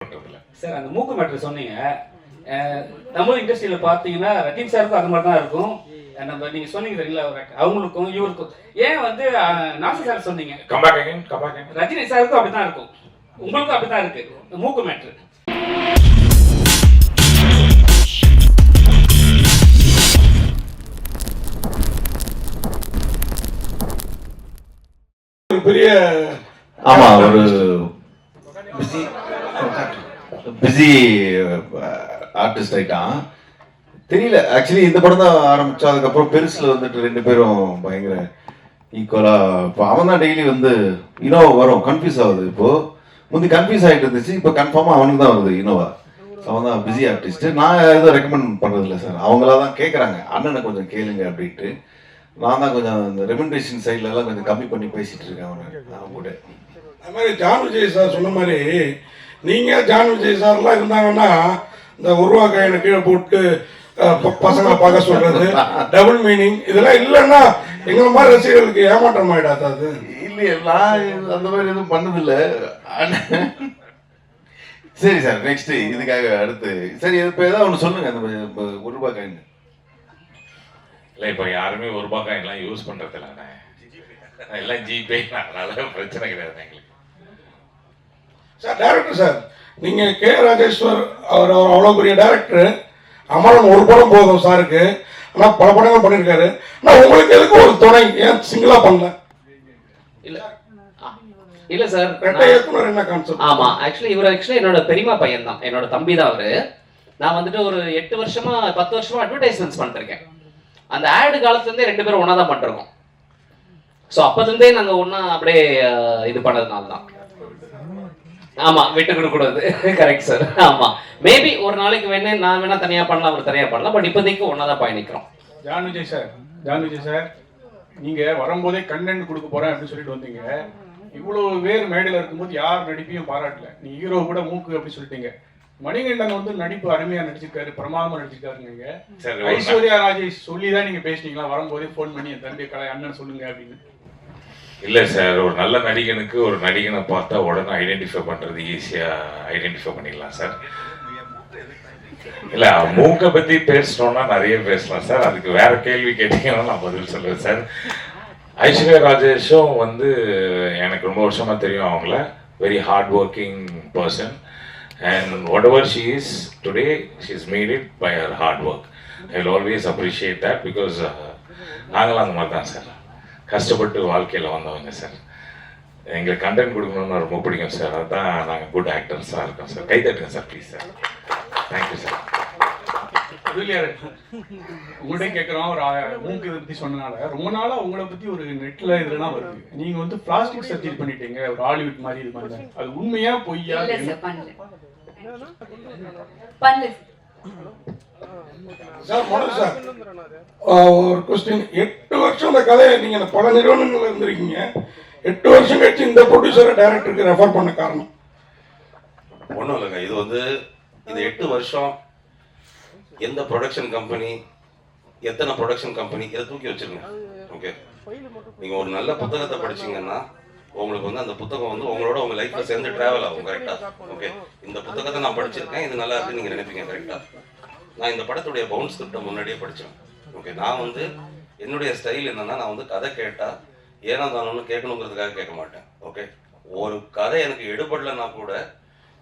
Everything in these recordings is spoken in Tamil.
சார் அந்த மூக்கு மேட்ரு சொன்னீங்க. தமிழ் இண்டஸ்ட்ரியில் பார்த்தீங்கன்னா ரஜினி சாருக்கும் அது மாதிரி தான் இருக்கும். நம்ம நீங்க சொன்னீங்க தெரியல, அவங்களுக்கும் இவருக்கும் ஏன் வந்து நாசர் சார் சொன்னீங்க, ரஜினி சாருக்கும் அப்படிதான் இருக்கும், உங்களுக்கும் அப்படிதான் இருக்கு மூக்கு மேட்ரு. பெரிய ஆமா ஒரு பிஸி ஆர்டிஸ்ட் ஆயிட்டான். தெரியல ஆக்சுவலி இந்த படம் தான் ஆரம்பிச்சா, அதுக்கப்புறம் பெருசுல வந்துட்டு ரெண்டு பேரும் பயங்கர ஈக்குவலா. இப்போ அவன் தான் டெய்லி வந்து இனோவா வரும், கன்ஃபியூஸ் ஆகுது. இப்போ முந்தி கன்ஃபியூஸ் ஆகிட்டு இருந்துச்சு, இப்போ கன்ஃபார்மா அவனுக்கு தான் வருது இனோவா. அவன் தான் பிஸி ஆர்டிஸ்ட். நான் எதுவும் ரெக்கமெண்ட் பண்றது இல்லை சார், அவங்களா தான் கேட்குறாங்க அண்ணனை கொஞ்சம் கேளுங்க அப்படின்ட்டு. நான் தான் கொஞ்சம் இந்த ரெமெண்டேஷன் சைட்ல எல்லாம் கொஞ்சம் கம்மி பண்ணி பேசிட்டு இருக்கேன் அவன் கூட. அது மாதிரி ஜான் விஜய் சார் சொன்ன மாதிரி நீங்க ஜான் விஜய் சார்லாம் இருந்தாங்கன்னா இந்த உருவாக்கையில கீழே போட்டு பசங்களை பார்க்க சொல்றது டபுள் மீனிங் இதெல்லாம் இல்லைன்னா எங்களை மாதிரி ரசிகர்களுக்கு ஏமாற்றம் ஆயிடாது. அது இல்லையே, நான் அந்த மாதிரி எதுவும் பண்ணதில்லை. சரி சார், நெக்ஸ்ட் இதுக்காக அடுத்து சரி இப்போ ஏதாவது ஒன்று சொல்லுங்க. அந்த ஒரு ரூபாய் காயின் இல்லை, இப்போ யாருமே ஒரு ரூபாய் காயின்லாம் யூஸ் பண்ணுறது இல்லைண்ணே, எல்லாம் ஜிபே, அதனால பிரச்சனை கிடையாது எங்களுக்கு. சார் டைரக்டர் சார், நீங்க கே ராஜேஸ்வர் அவர் அவ்வளோ பெரிய டைரக்டர், அமரன் ஒரு படம் போதும் சாருக்கு, ஆனால் பல படங்கள் பண்ணியிருக்காரு. ஆனால் உங்களுக்கு எதுக்கு ஒரு துணை, ஏன் சிங்கிளா பண்ணல? இல்ல சார், என்ன கான்செப்ட்? ஆமா ஆக்சுவலி இவர் என்னோட பெரியமா பையன் தான், என்னோட தம்பி தான் அவரு. நான் வந்துட்டு ஒரு 8 வருஷமா 10 வருஷமா அட்வர்டைஸ்மெண்ட்ஸ் பண்ணிருக்கேன். அந்த ஆடு காலத்துல இருந்தே ரெண்டு பேரும் ஒன்னா தான் பண்றோம். ஸோ அப்பத்துல இருந்தே நாங்க ஒன்னா அப்படியே இது பண்ணதுனால தான். ஆமா, விட்டு கொடுக்க கூடாது. Correct sir. ஆமா, மேபி ஒரு நாளைக்கு வேணா நான் வேணா தனியா பண்ணலாம், அவர் தனியா பண்ணலாம், பட் இப்போதைக்கு ஒன்னா தான் பயணிக்கிறோம். ஜான் விஜய் சார், நீங்க வரும்போதே கண்டென்ட் கொடுக்க போறேன் அப்படின்னு சொல்லிட்டு வந்தீங்க. இவ்வளவு பேர் மேடையில் இருக்கும்போது யார் நடிப்பையும் பாராட்டல, நீ ஹீரோ கூட மூக்கு அப்படி சொல்லிட்டீங்க. மணிகண்டன் வந்து நடிப்பு அருமையா நடிச்சிருக்காரு, பிரமாதமா நடிச்சிருக்காருங்க. ஐஸ்வர்யா ராஜேஷ் சொல்லிதான் நீங்க பேசினீங்களா வரும்போதே போன் பண்ணி என் தம்பி கலை அண்ணன் சொல்லுங்க அப்படின்னு? இல்லை சார், ஒரு நல்ல நடிகனுக்கு ஒரு நடிகனை பார்த்தா உடனே ஐடென்டிஃபை பண்ணுறது ஈஸியாக ஐடென்டிஃபை பண்ணிடலாம் சார். இல்லை, மூக்கை பற்றி பேசணும்னா நிறைய பேசலாம் சார், அதுக்கு வேற கேள்வி கேட்டீங்கன்னா நான் பதில் சொல்லுவேன் சார். ஐஸ்வர்யா ராஜேஷும் வந்து எனக்கு ரொம்ப வருஷமாக தெரியும். அவங்கள very hard working person, and whatever she is today, she's made it by her hard work. I will always appreciate that because நாங்களும் அந்த மாதிரி தான் சார், கஷ்டப்பட்டு வாழ்க்கையில் வந்தவங்க சார். எங்களுக்கு கண்டென்ட் கொடுக்கணும்னு ரொம்ப பிடிக்கும் சார், அதுதான் நாங்கள் குட் ஆக்டர்ஸாக இருக்கோம் சார். கை தட்டுங்க sir please sir. Thank you sir. உங்கள்கிட்ட கேட்குறோம், ஒரு மூக்கு இதை பற்றி சொன்னனால ரொம்ப நாளாக உங்களை பற்றி ஒரு நெட்டில் இதெல்லாம் வருது. நீங்கள் வந்து பிளாஸ்டிக் சர்ஜரி பண்ணிட்டீங்க, ஒரு ஹாலிவுட் மாதிரி இது மாதிரி. அது உண்மையா பொய்யா? சார் மனோஜ் சார், ஒரு கொஸ்டின். 8 வருஷம் அந்த கதையை நீங்க பல நிறுவனங்கள்ல இருந்திருக்கீங்க, 8 வருஷம் கழிச்சு இந்த ப்ரொடியூசரை டைரக்டருக்கு ரெஃபர் பண்ண காரணம்? ஒன்றும் இல்லைங்க, இது வந்து இந்த 8 வருஷம் எந்த ப்ரொடக்ஷன் கம்பெனி, எத்தனை ப்ரொடக்ஷன் கம்பெனி, இதை தூக்கி வச்சிருங்க. ஓகே, நீங்க ஒரு நல்ல புத்தகத்தை படிச்சீங்கன்னா உங்களுக்கு வந்து அந்த புத்தகம் வந்து உங்களோட உங்க லைஃப்ல சேர்ந்து டிராவல் ஆகும். கரெக்டா? ஓகே, இந்த புத்தகத்தை நான் படிச்சிருக்கேன், இது நல்லா இருக்குன்னு நீங்க நினைப்பீங்க. கரெக்டா? நான் இந்த படத்துடைய பவுண்ட் ஸ்கிரிப்டை முன்னாடியே படித்தேன். ஓகே, நான் வந்து என்னுடைய ஸ்டைல் என்னன்னா, நான் வந்து கதை கேட்டால் ஏன்னா தானு கேட்கணுங்கிறதுக்காக கேட்க மாட்டேன். ஓகே, ஒரு கதை எனக்கு எடுபடலைன்னா கூட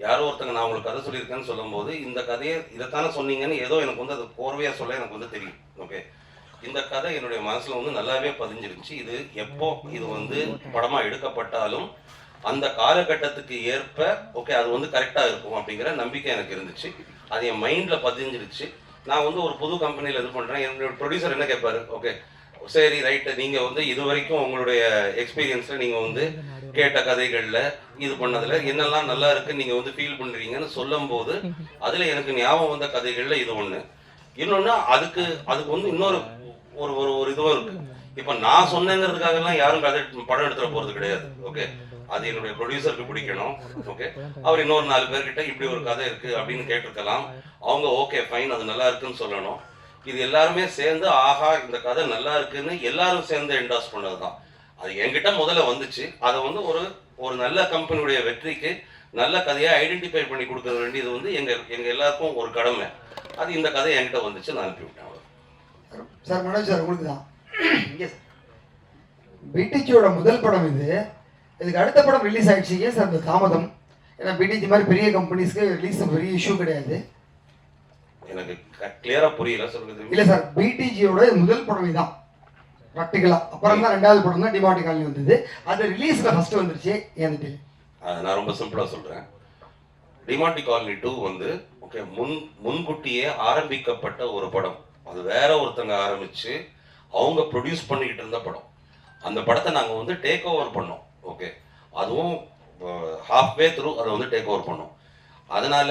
யாரோ ஒருத்தங்க நான் உங்களுக்கு கதை சொல்லியிருக்கேன்னு சொல்லும்போது இந்த கதையை இதைத்தானே சொன்னீங்கன்னு ஏதோ எனக்கு வந்து அது கோர்வையாக சொல்ல எனக்கு வந்து தெரியும். ஓகே, இந்த கதை என்னுடைய மனசில் வந்து நல்லாவே பதிஞ்சிருந்துச்சு. இது எப்போ இது வந்து படமாக எடுக்கப்பட்டாலும் அந்த காலகட்டத்துக்கு ஏற்ப ஓகே அது வந்து கரெக்டாக இருக்கும் அப்படிங்கிற நம்பிக்கை எனக்கு இருந்துச்சு. அது என் மைண்டில் பதிஞ்சிருச்சு. நான் வந்து ஒரு புது கம்பெனியில் இது பண்ணுறேன், என்னோட ப்ரொடியூசர் என்ன கேட்பாரு, ஓகே சரி ரைட்டு, நீங்கள் வந்து இது வரைக்கும் உங்களுடைய எக்ஸ்பீரியன்ஸில் நீங்கள் வந்து கேட்ட கதைகளில் இது பண்ணதில் என்னெல்லாம் நல்லா இருக்குன்னு நீங்கள் வந்து ஃபீல் பண்ணுறீங்கன்னு சொல்லும் போது அதில் எனக்கு ஞாபகம் வந்த கதைகளில் இது ஒன்று. இன்னொன்று அதுக்கு வந்து இன்னொரு ஒரு ஒரு இதுவும் இருக்குது. இப்போ நான் சொன்னேங்கிறதுக்காகலாம் யாரும் கதை படம் எடுத்துட போகிறது கிடையாது. ஓகே, அது என்னுடைய ப்ரொடியூசருக்கு பிடிக்கணும். ஓகே, அவர் இன்னொரு 4 பேர்கிட்ட இப்படி ஒரு கதை இருக்குது அப்படின்னு கேட்டிருக்கலாம். அவங்க ஓகே ஃபைன் அது நல்லா இருக்குன்னு சொல்லணும். இது எல்லாருமே சேர்ந்து ஆஹா இந்த கதை நல்லா இருக்குன்னு எல்லாரும் சேர்ந்து என்டாஸ் பண்ணது தான். அது என்கிட்ட முதல்ல வந்துச்சு. அதை வந்து ஒரு நல்ல கம்பெனியுடைய வெற்றிக்கு நல்ல கதையை ஐடென்டிஃபை பண்ணி கொடுக்க வேண்டியது வந்து எங்கள் எல்லாருக்கும் ஒரு கடமை. அது இந்த கதை என்கிட்ட வந்துச்சு, நான் அனுப்பிவிட்டேன். சார் மனோஜ் சார் உங்களுக்கு தான் இங்கே சார் பிடிஜியோட முதல் படம் இதுக்கு அடுத்த படம் ரிலீஸ் ஆகிடுச்சு. ஏன் சார் இந்த தாமதம்? ஏன்னா பிடிஜி மாதிரி பெரிய கம்பெனிஸ்க்கு ரிலீஸ் பெரிய இஷ்யூ கிடையாது. எனக்கு கிளியராக புரியல சொல்லுங்க. இல்லை சார், பிடிஜியோட முதல் படம் இதுதான் ப்ராக்டிக்கலாக. அப்புறம் தான் ரெண்டாவது படம் தான் டிமாண்டி காலனி வந்தது. அது ரிலீஸில் ஃபஸ்ட்டு வந்துருச்சு. ஏன்னு தெரியல. நான் ரொம்ப சிம்பிளாக சொல்கிறேன். டிமாண்டி காலனி 2 வந்து ஓகே முன்கூட்டியே ஆரம்பிக்கப்பட்ட ஒரு படம். அது வேற ஒருத்தங்க ஆரம்பித்து அவங்க ப்ரொடியூஸ் பண்ணிக்கிட்டு இருந்த படம். அந்த படத்தை நாங்கள் வந்து டேக் ஓவர் பண்ணோம். ஓகே, அதுவும் ஹாஃப்வே த்ரூ அதை வந்து டேக் ஓவர் பண்ணோம். அதனால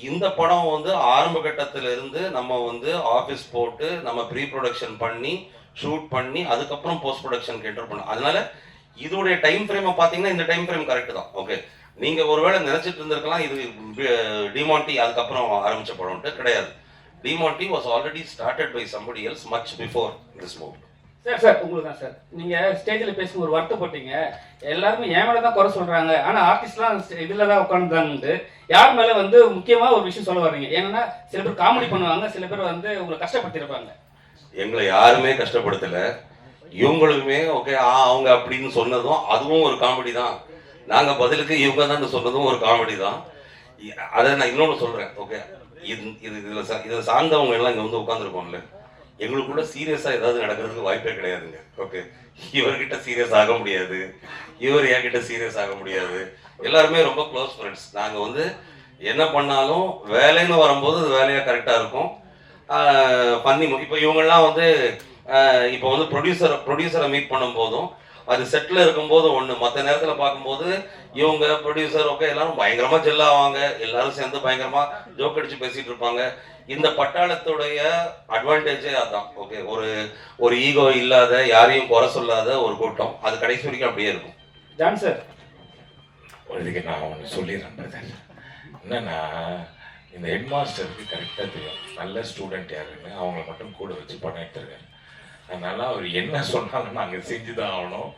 இந்த படம் வந்து ஆரம்ப கட்டத்தில் இருந்து நம்ம வந்து ஆஃபீஸ் போட்டு நம்ம ப்ரீ ப்ரொடக்ஷன் பண்ணி ஷூட் பண்ணி அதுக்கப்புறம் போஸ்ட் ப்ரொடக்ஷனுக்கு என்டர் பண்ணோம். அதனால இதோடைய டைம் ஃப்ரேமை பார்த்தீங்கன்னா இந்த டைம் ஃப்ரேம் கரெக்டு தான். ஓகே, நீங்கள் ஒருவேளை நினச்சிட்டு இருந்திருக்கலாம் இது டிமாண்டி அதுக்கப்புறம் ஆரம்பித்த படம்ட்டு. கிடையாது. Demonte was already started by somebody else much before this movie. Sir உங்களுக்கு தான் சார், நீங்கள் ஸ்டேஜில் பேசும்போது ஒரு வருத்தப்பட்டீங்க. எல்லாருமே என் மேலே தான் குறை சொல்கிறாங்க, ஆனால் ஆர்டிஸ்ட்லாம் இதில் தான் உட்காந்துதான்ட்டு. யார் மேலே வந்து முக்கியமாக ஒரு விஷயம் சொல்ல வர்றீங்க. ஏன்னா சில பேர் காமெடி பண்ணுவாங்க, சில பேர் வந்து உங்களை கஷ்டப்படுத்திருப்பாங்க. எங்களை யாருமே கஷ்டப்படுத்தலை. இவங்களுமே ஓகே அவங்க அப்படின்னு சொன்னதும் அதுவும் ஒரு காமெடி தான். நாங்கள் பதிலுக்கு இவங்க தான் சொன்னதும் ஒரு காமெடி தான். அதை நான் இன்னொன்று சொல்கிறேன். ஓகே, இதில் சார்ந்தவங்க எல்லாம் இங்கே வந்து உட்காந்துருக்கோம்ல, எங்களுக்குள்ள சீரியஸாக ஏதாவது நடக்கிறதுக்கு வாய்ப்பே கிடையாதுங்க. ஓகே, இவர்கிட்ட சீரியஸ் ஆக முடியாது, இவர் என்கிட்ட சீரியஸ் ஆக முடியாது. எல்லாருமே ரொம்ப க்ளோஸ் ஃப்ரெண்ட்ஸ். நாங்கள் வந்து என்ன பண்ணாலும் வேலைன்னு வரும்போது அது வேலையாக கரெக்டாக இருக்கும். பண்ணி இப்போ இவங்கெல்லாம் வந்து இப்போ வந்து ப்ரொடியூசரை மீட் பண்ணும்போதும் அது செட்டில் இருக்கும்போது ஒன்று, மற்ற நேரத்தில் பார்க்கும்போது இவங்க ப்ரொடியூசர் ஓகே எல்லாரும் பயங்கரமாக ஜெல்லாவாங்க, எல்லாரும் சேர்ந்து பயங்கரமாக ஜோக் அடிச்சு பேசிகிட்டு இருப்பாங்க. இந்த பட்டாளத்துடைய அட்வான்டேஜே அதுதான். ஓகே, ஒரு ஈகோ இல்லாத, யாரையும் குறை சொல்லாத ஒரு கூட்டம். அது கடைசி வரைக்கும் அப்படியே இருக்கும். ஜான் சார், இதுக்கு நான் ஒன்று சொல்லிடுறேன் பிரதர். என்னன்னா, இந்த ஹெட் மாஸ்டருக்கு கரெக்டாக தெரியும் நல்ல ஸ்டூடெண்ட் யாருன்னு. அவங்கள மட்டும் கூட வச்சு படம் எடுத்துருக்காரு. அதனால அவர் என்ன சொன்னாலும் நாங்கள் செஞ்சு தான் ஆகணும்.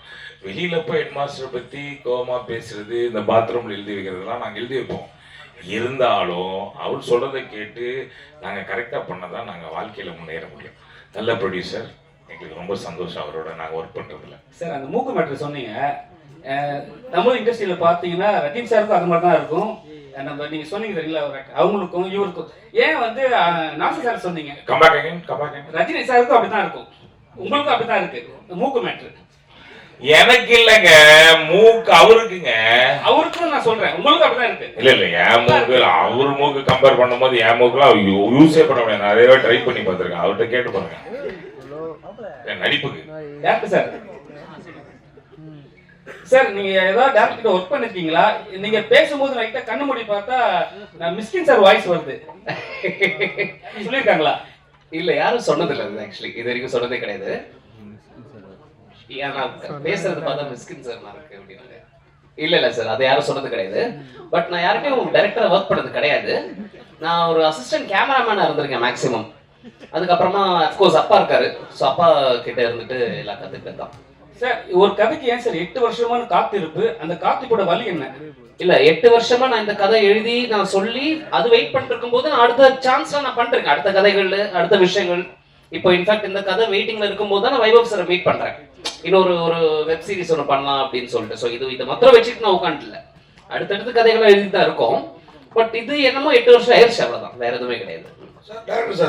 வெளியில் போய் ஹெட் மாஸ்டரை பற்றி கோவமாக பேசுறது, இந்த பாத்ரூமில் எழுதி வைக்கிறதுலாம் நாங்கள் எழுதி வைப்போம். இருந்தாலும் அவர் சொல்கிறத கேட்டு நாங்கள் கரெக்டாக பண்ணதான் நாங்கள் வாழ்க்கையில் முன்னேற முடியும். நல்ல ப்ரொடியூசர், எங்களுக்கு ரொம்ப சந்தோஷம் அவரோட நாங்கள் ஒர்க் பண்ணுறதுல. சார், அந்த மூக்கு மேட்ரு சொன்னீங்க. தமிழ் இண்டஸ்ட்ரியில் பார்த்தீங்கன்னா ரஜினி சாருக்கும் அது மாதிரி தான் இருக்கும். நம்ம நீங்கள் சொன்னீங்க தெரியல, அவங்களுக்கும் இவருக்கும். ஏன் வந்து நாசர் சார் சொன்னீங்க, ரஜினி சாருக்கும் அப்படி தான் இருக்கும், உங்களுக்கும் அப்படி தான் இருக்கு மூக்கு மேட்ரு. எனக்கு இல்லைங்க, மூக்கு அவருக்குங்க. அவருக்கும் நான் சொல்றேன், உங்களுக்கு அப்படிதான் இருக்கு. இல்ல என் மூக்கு அவர் மூக்கு கம்பேர் பண்ணும்போது என் மூக்குலாம் யூஸே பண்ண முடியாது. நிறையவே ட்ரை பண்ணி பார்த்துருக்கேன். அவர்கிட்ட கேட்டு பாருங்க நடிப்புக்கு. டேரக்டர் சார், சார் நீங்க ஏதாவது டேரக்டர் ஒர்க் பண்ணிருக்கீங்களா? நீங்க பேசும்போது லைட்டா கண்ணு மூடி பார்த்தா மிஸ்கின் சார் வாய்ஸ் வருது, சொல்லியிருக்காங்களா? இல்ல, யாரும் சொன்னதில்லை. ஆக்சுவலி இது வரைக்கும் சொன்னதே கிடையாது. பேசுறது பார்த்தா மிஸ்கின் சார் இருக்கு அப்படின்னு. இல்ல சார், அது யாரும் சொன்னது கிடையாது. பட் நான் யாருக்கும் டைரக்டரா ஒர்க் பண்ணது கிடையாது. நான் ஒரு அசிஸ்டன்ட் கேமராமேனா இருந்திருக்கேன் மேக்ஸிமம். அதுக்கப்புறமா அஃப்கோர்ஸ் அப்பா இருக்காரு. ஸோ அப்பா கிட்ட இருந்துட்டு எல்லாம் கத்துக்கிட்டது தான். சார், ஒரு கதைக்கு ஏன் சார் 8 வருஷமான காத்திருப்பு? அந்த காத்திருப்போட வழி என்ன? இல்ல 8 வருஷமா நான் இந்த கதை எழுதி நான் சொல்லி அது வெயிட் பண்ணிட்டு இருக்கும் போது நான் அடுத்த சான்ஸ்லாம் நான் பண்ணிருக்கேன். அடுத்த கதைகள், அடுத்த விஷயங்கள். இப்போ இன்ஃபேக்ட் இந்த கதை வெயிட்டிங்ல இருக்கும்போது தான் நான் வைபவ் சாரை மீட் பண்றேன். இன்னொரு வெப் சீரிஸ் ஒன்று பண்ணலாம் அப்படின்னு சொல்லிட்டு. ஸோ இதை மாத்திரம் வச்சுட்டு நான் உட்காந்துல அடுத்தடுத்து கதைகளை எழுதி தான் இருக்கோம். பட் இது என்னமோ 8 வருஷம் ஆயிடுச்சு, அவ்வளவுதான், வேற எதுவுமே கிடையாது. டைரக்டர்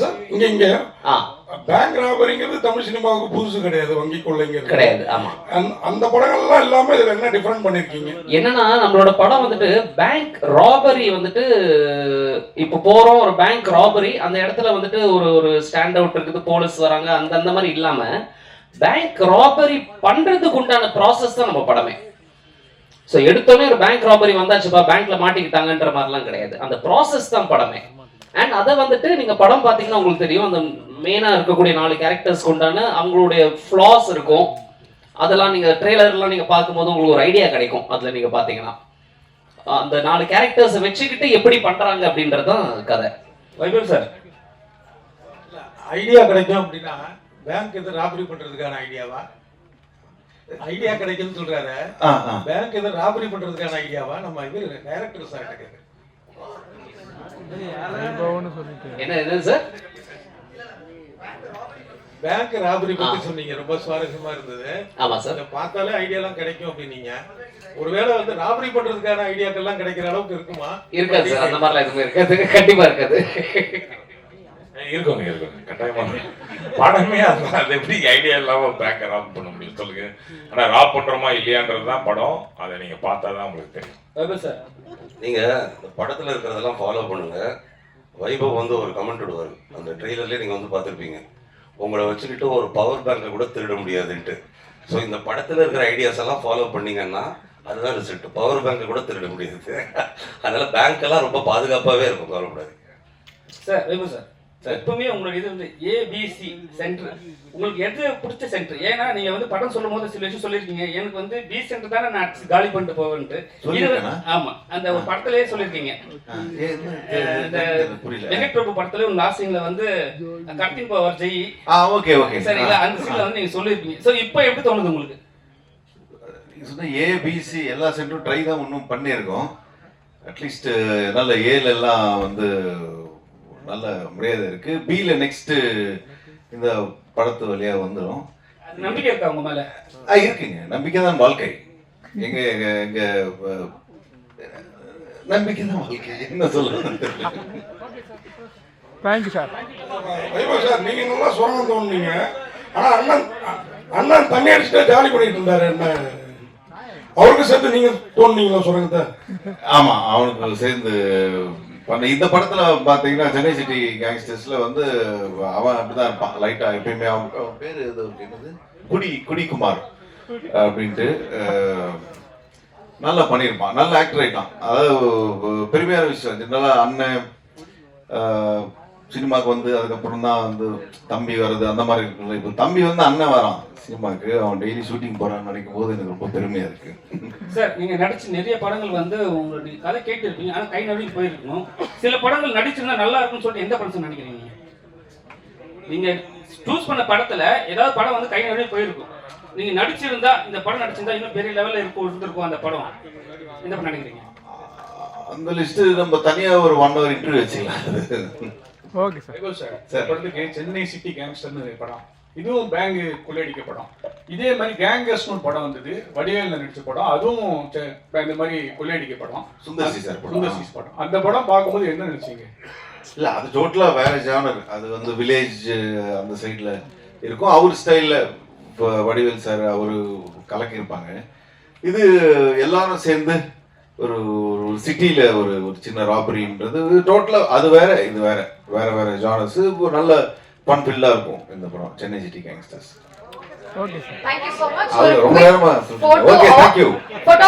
சார், இங்க பேங்க் ராபரிங்கிறது தமிழ் சினிமாவுக்கு புதுசு கிடையாது, வங்கி கொள்ளைங்கிறது கிடையாது. ஆமா, அந்த படங்கள்லாம் இல்லாம இதுல என்ன டிஃபரெண்ட் பண்ணிருக்கீங்க? என்னன்னா, நம்மளோட படம் வந்துட்டு பேங்க் ராபரி வந்துட்டு இப்போ போறோம் ஒரு பேங்க் ராபரி, அந்த இடத்துல வந்துட்டு ஒரு ஸ்டாண்ட் அவுட் இருக்குது, போலீஸ் வராங்க, அந்த மாதிரி இல்லாம பேங்க் ராபரி பண்றதுக்கு உண்டான ப்ராசஸ் தான் நம்ம படமே. ஸோ எடுத்தோடனே ஒரு பேங்க் ராபரி வந்தாச்சுப்பா பேங்க்ல மாட்டிக்கிட்டாங்கன்ற மாதிரிலாம் கிடையாது. அந்த ப்ராசஸ் தான் படமே. அண்ட் அதை வந்துட்டு நீங்க படம் பார்த்தீங்கன்னா உங்களுக்கு தெரியும், அந்த மெயினா இருக்கக்கூடிய 4 கேரக்டர்ஸ்க்கு உண்டான அவங்களுடைய ஃபிளாஸ் இருக்கும். அதெல்லாம் நீங்க ட்ரெய்லர்லாம் நீங்க பார்க்கும்போது உங்களுக்கு ஒரு ஐடியா கிடைக்கும். அதுல நீங்க பாத்தீங்கன்னா அந்த 4 கேரக்டர்ஸை வச்சுக்கிட்டு எப்படி பண்றாங்க அப்படின்றதுதான் கதை. வைபவ் சார், ஐடியா கிடைக்கும் அப்படின்னா பேங்க் இது ராபரி பண்றதுக்கான ஐடியாவா? ஐடியா கிடைக்குன்னு சொல்றாரு. பேங்க் ஏதோ ராபரி பண்றதுக்கான ஐடியாவா? நம்ம இது டைரக்டர் சார் கேக்குது. என்ன சார்? பேங்க் ராபரி பத்தி சொன்னீங்க, ரொம்ப சுவாரஸ்யமா இருந்தது. ஆமா சார். பார்த்தாலே ஐடியா எல்லாம் கிடைக்கும் அப்படின்னீங்க. ஒருவேளை வந்து ராபரி பண்றதுக்கான ஐடியாக்கள் எல்லாம் கிடைக்கிற அளவுக்கு இருக்குமா? இருக்காது சார், அந்த மாதிரிலாம் எதுவுமே இருக்காது, கண்டிப்பா இருக்காது. இருக்குங்க கட்டாயமா. படமே அது எப்படி ஐடியா இல்லாம பேங்கை ராப் பண்ண முடியும் சொல்லுங்க. ஆனா ராப் பண்றோமா இல்லையான்றது தான் படம். அதை நீங்க பார்த்தாதான் உங்களுக்கு தெரியும். சார் நீங்க இந்த படத்துல இருக்கிறதெல்லாம் ஃபாலோ பண்ணுங்க. வைபவ் வந்து ஒரு கமெண்ட் விடுவார், அந்த ட்ரெய்லர்லேயே நீங்க வந்து பார்த்துருப்பீங்க, உங்களை வச்சுக்கிட்டு ஒரு பவர் பேங்கை கூட திருட முடியாதுன்ட்டு. ஸோ இந்த படத்துல இருக்கிற ஐடியாஸ் எல்லாம் ஃபாலோ பண்ணீங்கன்னா அதுதான் ரிசல்ட். பவர் பேங்கை கூட திருட முடியாது. அதனால பேங்க் எல்லாம் ரொம்ப பாதுகாப்பாகவே இருக்கும், கவலைப்படாது. சார் வைபவ் சார், எப்பவுமே உங்களோட இது வந்து ஏபிசி சென்டர், உங்களுக்கு எது பிடிச்ச சென்டர்? ஏன்னா நீங்க வந்து படம் சொல்லும் போது சில விஷயம் சொல்லியிருக்கீங்க, எனக்கு வந்து பி சென்டர் தானே நான் காலி பண்ணிட்டு போவேன்ட்டு. ஆமா, அந்த ஒரு படத்திலேயே சொல்லியிருக்கீங்க. வெங்கட் பிரபு படத்துல ஒரு லாஸ்டிங்ல வந்து cutting power Jai. Okay okay சரி, அந்த சீன்ல வந்து நீங்க சொல்லியிருப்பீங்க. ஸோ இப்போ எப்படி தோணுது உங்களுக்கு? ஏபிசி எல்லா சென்டரும் ட்ரை தான் இன்னும் பண்ணியிருக்கோம். அட்லீஸ்ட் நல்ல ஏல எல்லாம் வந்து நல்ல மரியாதை இருக்கு. பில நெக்ஸ்ட் இந்த படத்து வழியா வந்துடும். நம்பிக்கை இருக்கா உங்க மேல? இருக்குங்க, நம்பிக்கை தான் வாழ்க்கை. எங்க எங்க எங்க நம்பிக்கை தான் வாழ்க்கை, என்ன சொல்றது. Thank you sir. சார் நீங்க நல்லா சுரங்கம் தோணுனீங்க. ஆனா அண்ணன் தண்ணி அடிச்சுட்டு ஜாலி பண்ணிட்டு இருந்தாரு. என்ன அவருக்கு சேர்த்து நீங்க தோணுனீங்களா சுரங்கத்தை? ஆமா, அவனுக்கு சேர்ந்து பண்ண. இந்த படத்துல பாத்தீங்கன்னா சென்னை சிட்டி கேங்ஸ்டர்ஸ்ல வந்து அவன் அப்படிதான் இருப்பான் லைட்டா எப்பயுமே. அவன் பேரு என்னது, குடிக்குமார் அப்படின்ட்டு நல்லா பண்ணியிருப்பான், நல்ல ஆக்டர் ஆயிட்டான். அதாவது பெருமையான விஷயம். ஜெனரலா அண்ணன் சினிமாவுக்கு வந்து அதுக்கப்புறம் தான் வந்து தம்பி வர்றது அந்த மாதிரி இருக்குல்ல. இப்போ தம்பி வந்து அண்ணன் வரான் சினிமாவுக்கு, அவன் டெய்லி ஷூட்டிங் போறான்னு நினைக்கும் போது எனக்கு ரொம்ப பெருமையா இருக்கு. சார் நீங்க நடிச்ச நிறைய படங்கள் வந்து உங்களுக்கு கதை கேட்டு இருப்பீங்க, ஆனா கை நடுங்கி போயிருக்கணும். சில படங்கள் நடிச்சிருந்தா நல்லா இருக்கும்னு சொல்லிட்டு எந்த படம் நினைக்கிறீங்க? நீங்க சூஸ் பண்ண படத்துல ஏதாவது படம் வந்து கை நடுங்கி போயிருக்கும், நீங்க நடிச்சிருந்தா இந்த படம் நடிச்சிருந்தா இன்னும் பெரிய லெவல்ல இருந்திருக்கும் அந்த படம், எந்த படம் நினைக்கிறீங்க? அந்த லிஸ்ட் நம்ம தனியா ஒரு 1 hour இன்டர்வியூ வச்சுக்கலாம். Okay sir. படத்துக்கு சென்னை சிட்டி கேங்ஸ்டர்னு படம், இதுவும் பேங்க் கொள்ளையடிக்க படம். இதே மாதிரி கேங்கர்ஸ்னு படம் வந்தது, வடிவேல் நடிச்ச படம், அதுவும் இந்த மாதிரி கொள்ளையடிக்க படம். சுந்தர்சி படம். அந்த படம் பார்க்கும்போது என்ன நினைச்சீங்க? இல்ல, அது டோட்டலா வேற ஜானர். அது வந்து வில்லேஜ் அந்த சைட்ல இருக்கும். அவர் ஸ்டைல்ல வடிவேல் சார் அவரு கலக்கியிருப்பாங்க. இது எல்லாரும் சேர்ந்து ஒரு சிட்டியில ஒரு சின்ன ராபரின்றது டோட்டலா அது வேற, இது வேற வேற வேற ஜானர்ஸ். நல்ல ஃபன் ஃபில்லா இருக்கும் இந்த படம் Chennai city gangsters. Okay sir. Thank you so much. ரொம்ப நேரமா. Okay, thank you.